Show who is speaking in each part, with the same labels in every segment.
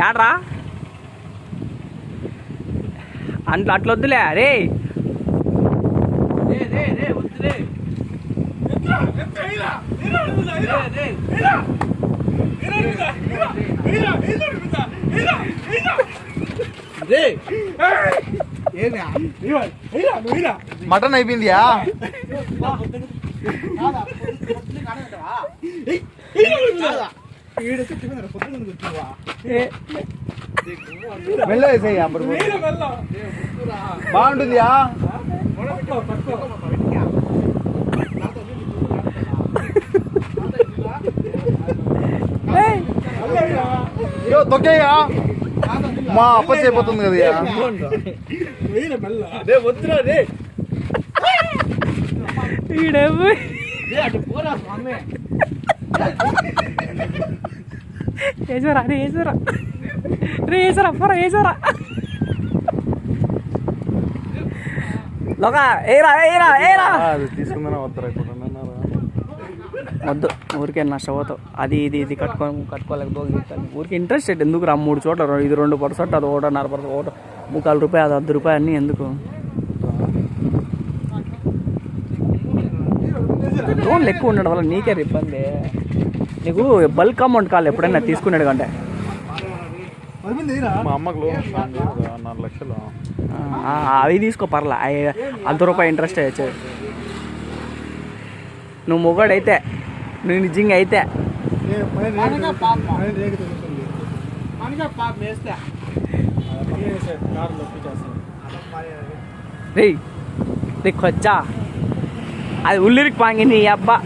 Speaker 1: యాడ్రా అట్లా వద్దులే రే
Speaker 2: మటన్ అయిపోయిందియా వెళ్ళేసేయి అప్పుడు బాగుంటుందియా తొక్కేయా మా అప్పచ్చి అయిపోతుంది కదా
Speaker 1: వేసారా రే వేసారా రే వేసారా పొర వేసారా లోక ఏరా ఏరా ఏరా
Speaker 2: తీసుకుందా వద్దరా
Speaker 1: వద్దు ఊరికే నష్టపోతావు అది ఇది ఇది కట్టుకోలేక దోగుతాను ఊరికి ఇంట్రెస్ట్ ఎందుకు రా 3 చోట్ల ఇది 2% అది 1.5% 1 రూపాయి అది 10 రూపాయలు అన్నీ ఎందుకు లోన్లు ఎక్కువ ఉండడం వల్ల నీకే ఇబ్బంది నీకు బల్క్ అమౌంట్ కావాలి ఎప్పుడైనా తీసుకున్నాడు కంటే
Speaker 2: మా అమ్మకు లోన్ 4 లక్షలు
Speaker 1: అవి తీసుకో పర్లా 100 రూపాయలు ఇంట్రెస్ట్ వచ్చేది నువ్వు మొగాడైతే నువ్వు నిజంగా అయితే రే వచ్చా అది ఉల్లిరికి పాంగి నీ అబ్బా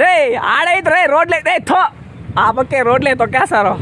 Speaker 1: రే ఆడైతే రే రోడ్లే రే థో ఆ పక్కే రోడ్లే తొక్కేస్తారు